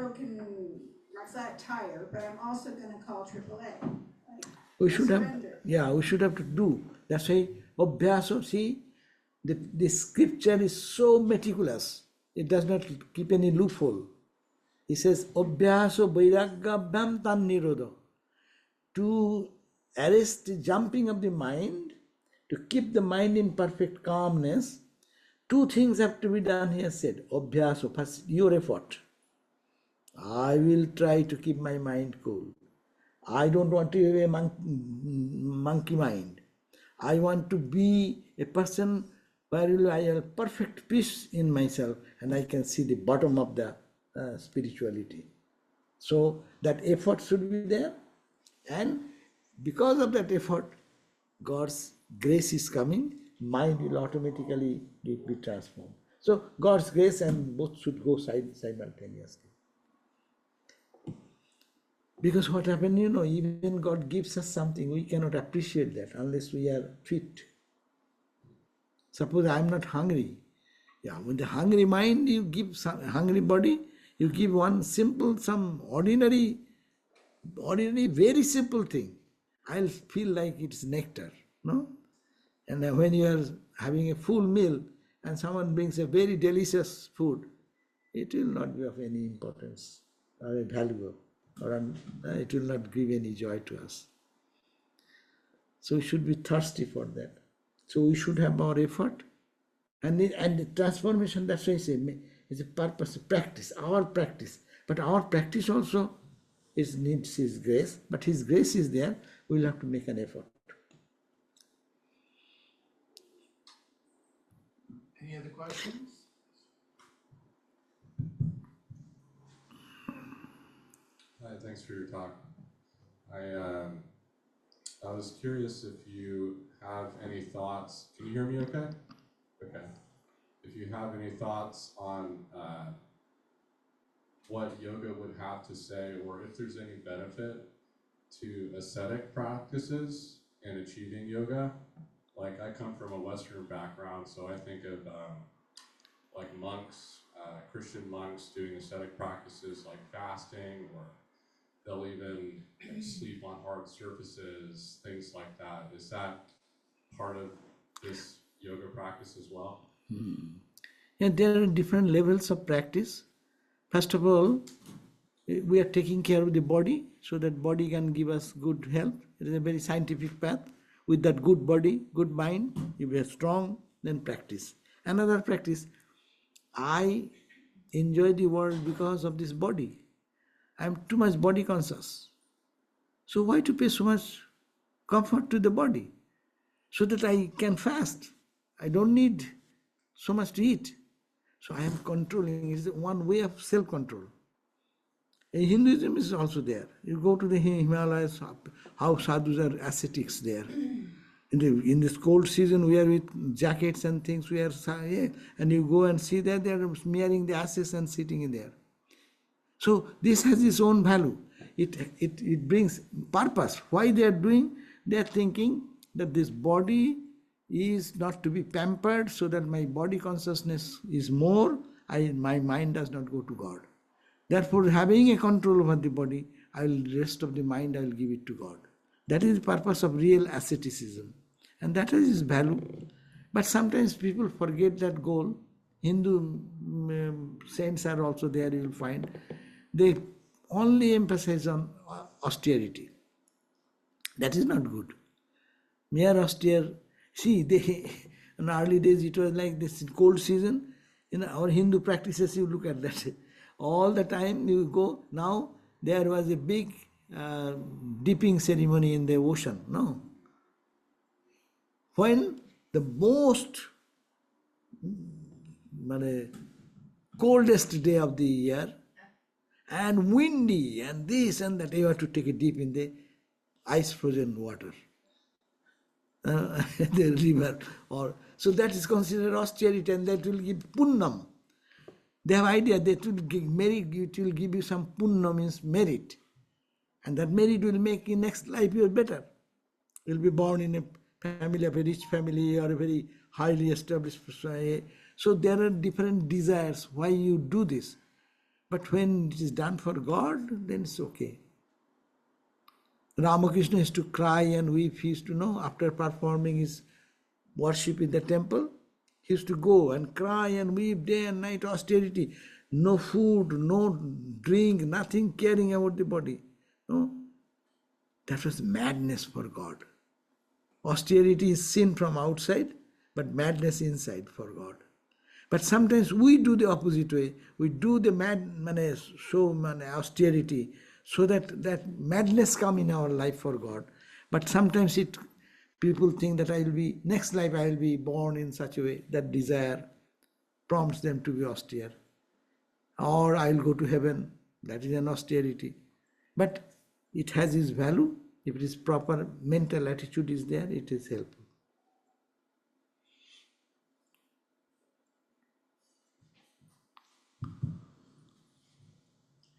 S4: flat tire, but I'm also going to call AAA.
S2: We should have to do. That's why Abhyasa, see, the scripture is so meticulous. It does not keep any loophole. He says, Abhyasa vairagyabhyam tan nirodha. To arrest the jumping of the mind, to keep the mind in perfect calmness, two things have to be done, he has said. Abhyasa, first your effort. I will try to keep my mind cool. I don't want to have a monkey mind. I want to be a person where I have perfect peace in myself and I can see the bottom of the spirituality. So that effort should be there, and because of that effort, God's grace is coming, mind will automatically be transformed. So God's grace and both should go simultaneously. Because what happened, even God gives us something, we cannot appreciate that unless we are fit. Suppose I am not hungry. With the hungry mind, you give some hungry body, you give one simple, some ordinary, very simple thing. I'll feel like it's nectar, no? And when you are having a full meal, and someone brings a very delicious food, it will not be of any importance or a value, it will not give any joy to us. So we should be thirsty for that. So we should have our effort, and the transformation. That's why I say is a purpose, practice, our practice. But our practice also needs His grace. But His grace is there. We'll have to make an effort.
S1: Any other questions?
S5: Hi, thanks for your talk. I was curious if you have any thoughts. Can you hear me okay? Okay. If you have any thoughts on what yoga would have to say, or if there's any benefit to ascetic practices in achieving yoga. Like, I come from a Western background, so I think of like monks, Christian monks doing ascetic practices like fasting, or they'll even sleep on hard surfaces, things like that. Is that part of this yoga practice as well?
S2: Yeah, there are different levels of practice. First of all, we are taking care of the body so that body can give us good health. It is a very scientific path. With that good body, good mind, if we are strong, then practice. Another practice, I enjoy the world because of this body. I am too much body conscious. So why to pay so much comfort to the body? So that I can fast. I don't need so much to eat. So I am controlling. It's one way of self-control. Hinduism is also there. You go to the Himalayas, how sadhus are ascetics there. In this cold season, we are with jackets and things. We are, and you go and see that they are smearing the ashes and sitting in there. So this has its own value. It brings purpose. Why they are doing? They are thinking that this body is not to be pampered, so that my body consciousness is more. My mind does not go to God. Therefore, having a control over the body, rest of the mind I will give it to God. That is the purpose of real asceticism. And that is its value. But sometimes people forget that goal. Hindu saints are also there, you will find. They only emphasize on austerity. That is not good. Mere austere. See, in the early days it was like this cold season. In our Hindu practices, you look at that. All the time you go. Now there was a big dipping ceremony in the ocean. No. When the most coldest day of the year, and windy and this and that, you have to take a dip in the ice frozen water. The river, so that is considered austerity, and that will give punnam. They have idea that it will give you some punnam, means merit, and that merit will make in next life you better. You will be born in a family of a rich family or a very highly established society. So there are different desires why you do this, but when it is done for God, then it's okay. Ramakrishna used to cry and weep. He used to know after performing his worship in the temple, he used to go and cry and weep day and night, austerity. No food, no drink, nothing, caring about the body. No, that was madness for God. Austerity is sin from outside, but madness inside for God. But sometimes we do the opposite way. We do the austerity, so that madness come in our life for God. But sometimes people think that next life I will be born in such a way, that desire prompts them to be austere. Or I will go to heaven, that is an austerity. But it has its value. If it is proper mental attitude is there, it is helpful.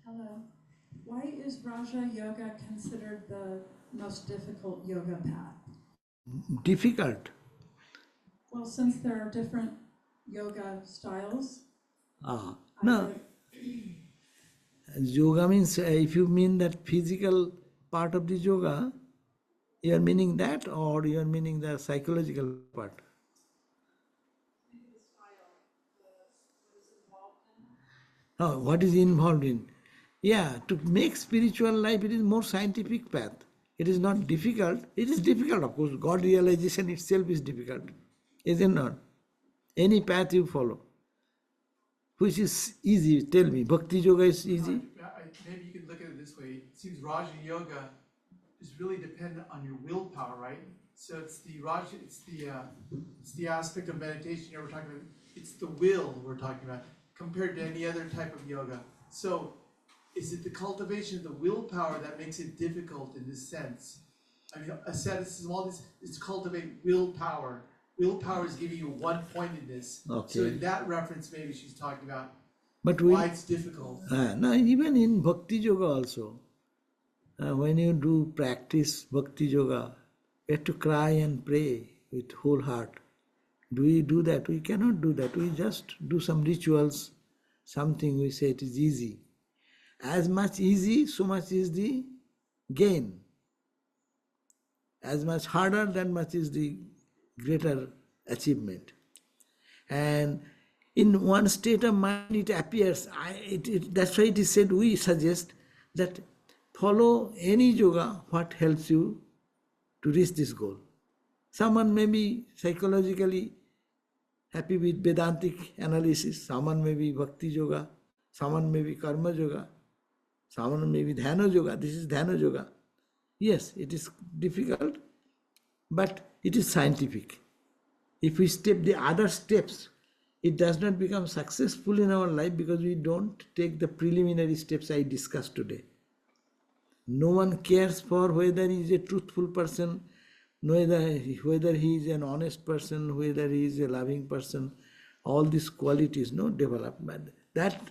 S4: Hello. Why is Raja Yoga considered the most difficult yoga path?
S2: Difficult?
S4: Well, since there are different yoga styles.
S2: No. Yoga means, if you mean that physical part of the yoga, you are meaning that, or you are meaning the psychological part? What is involved in? Yeah, to make spiritual life, it is more scientific path. It is not difficult. It is difficult, of course. God realization itself is difficult. Is it not? Any path you follow. Which is easy? Tell me. Bhakti yoga is easy?
S1: Maybe you can look at it this way. It seems Raja Yoga is really dependent on your willpower, right? So it's the aspect of meditation here we're talking about. It's the will we're talking about compared to any other type of yoga. So is it the cultivation of the willpower that makes it difficult in this sense? I mean, asceticism, all this is cultivate willpower. Willpower is giving you one-pointedness.
S2: Okay.
S1: So in that reference, maybe she's talking about
S2: But
S1: why it's difficult.
S2: no, even in Bhakti Yoga also, when you do practice Bhakti Yoga, you have to cry and pray with whole heart. Do we do that? We cannot do that. We just do some rituals, something we say it is easy. As much easy, so much is the gain. As much harder, that much is the greater achievement. And in one state of mind it appears, that's why it is said, we suggest that follow any yoga what helps you to reach this goal. Someone may be psychologically happy with Vedantic analysis, someone may be Bhakti Yoga, someone may be Karma Yoga, someone may be Dhyana Yoga. This is Dhyana Yoga. Yes, it is difficult, but it is scientific. If we step the other steps, it does not become successful in our life because we don't take the preliminary steps I discussed today. No one cares for whether he is a truthful person, whether he is an honest person, whether he is a loving person. All these qualities, no, development. That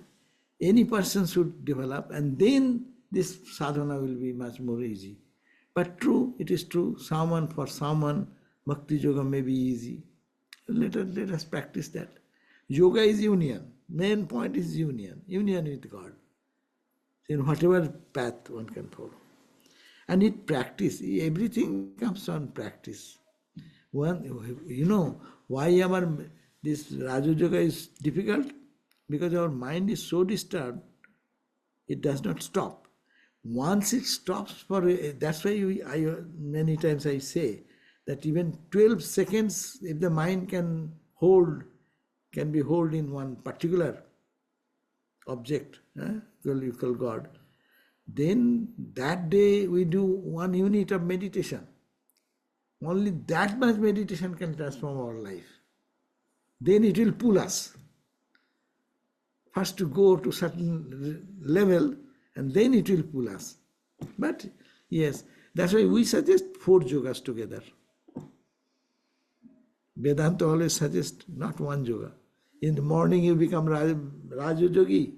S2: any person should develop, and then this sadhana will be much more easy. But true, it is true, for someone, Bhakti Yoga may be easy. Let us practice that. Yoga is union. Main point is union with God. In whatever path one can follow. And it practice, everything comes on practice. Why this Raja Yoga is difficult? Because our mind is so disturbed, it does not stop. Once it stops that's why many times I say that even 12 seconds, if the mind can be held in one particular object, you call God, then that day we do 1 unit of meditation. Only that much meditation can transform our life. Then it will pull us. First to go to certain level, and then it will pull us. But yes, that's why we suggest 4 yogas together. Vedanta always suggests not one yoga. In the morning you become Raja Yogi.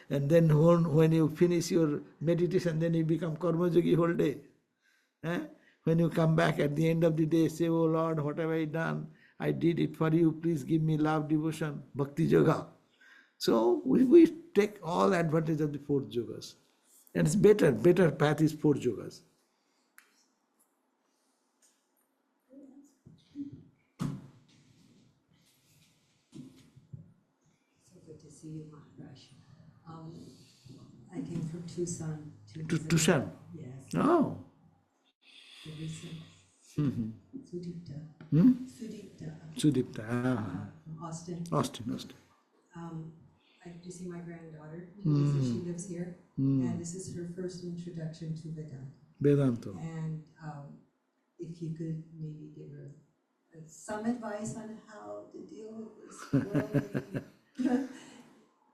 S2: And then when you finish your meditation, then you become Karma Yogi whole day. When you come back at the end of the day, say, oh Lord, what have I done? I did it for you. Please give me love, devotion, Bhakti Yoga. So we take all advantage of the 4 yogas. And it's better path is 4 yogas.
S6: So good to see you, Maharaj. I came from Tucson to
S2: To
S6: visit.
S2: Tucson?
S6: Yes.
S2: Oh.
S6: The recent Sudipta.
S2: Sudipta.
S6: From Austin.
S2: Austin.
S6: I do see my granddaughter. She lives here, and this is her first introduction to Vedanta.
S2: Vedanta.
S6: And if you could maybe give her some advice on how to deal with this world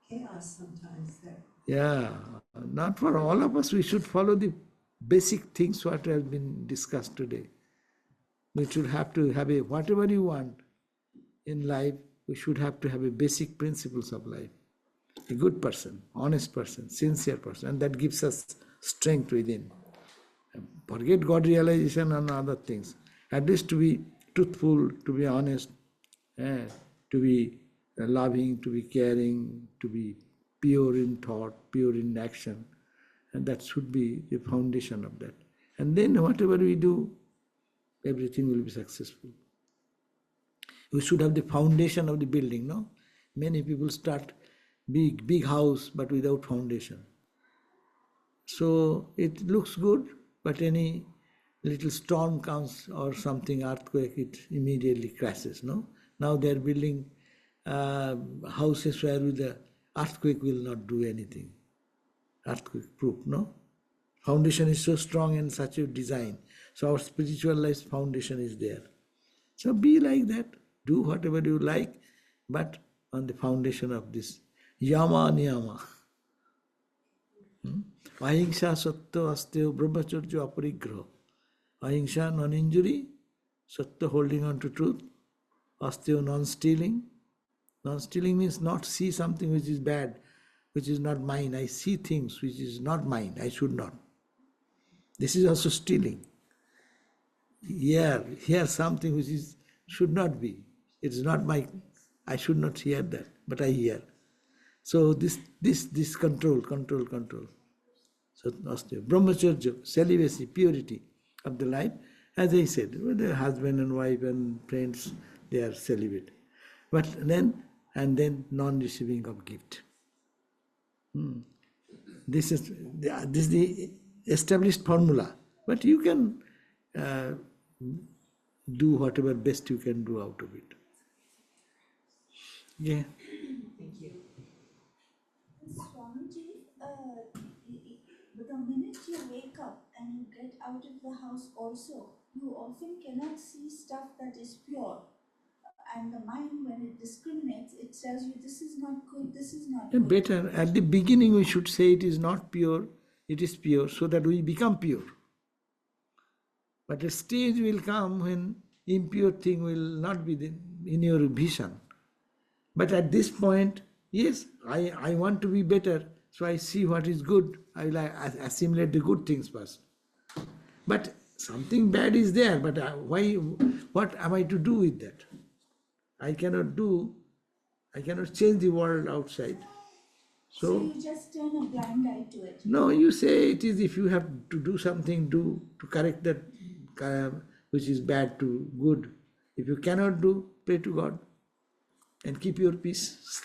S6: chaos sometimes there.
S2: Yeah, not for all of us. We should follow the basic things what has been discussed today. We should have to have whatever you want in life, we should have to have a basic principles of life. A good person, honest person, sincere person, and that gives us strength within. Forget God realization and other things. At least to be truthful, to be honest, to be loving, to be caring, to be pure in thought, pure in action. And that should be the foundation of that. And then whatever we do, everything will be successful. We should have the foundation of the building, no? Many people start big house but without foundation. So it looks good, but any little storm comes or something, earthquake, it immediately crashes. No, now they are building houses where with the earthquake will not do anything. Earthquake proof. No, foundation is so strong and such a design. So our spiritual life's foundation is there. So be like that. Do whatever you like, but on the foundation of this yama niyama. Ahimsa sattva asteo brahmacharya aparigraha. Ahimsa, non-injury; sattva, holding on to truth; asteo, non-stealing. Non-stealing means not see something which is bad, which is not mine. I see things which is not mine, I should not. This is also stealing. Hear something which is should not be. It is not my, I should not hear that, but I hear. So this control. So brahmacharya, celibacy, purity of the life. As I said, the husband and wife and friends, they are celibate. But then non-receiving of gift. This is the established formula. But you can do whatever best you can do out of it. Yeah.
S6: Thank you.
S3: Swamiji, the minute you wake up and you get out of the house also, you often cannot see stuff that is pure. And the mind, when it discriminates, it tells you this is not good, this is not good.
S2: Better, at the beginning we should say it is not pure, it is pure, so that we become pure. But a stage will come when impure thing will not be in your vision. But at this point, yes, I want to be better, so I see what is good. I will assimilate the good things first. But something bad is there, but what am I to do with that? I cannot change the world outside.
S3: So you just turn a blind eye to it.
S2: No, you say it is, if you have to do something, do to correct that which is bad to good. If you cannot do, pray to God and keep your peace.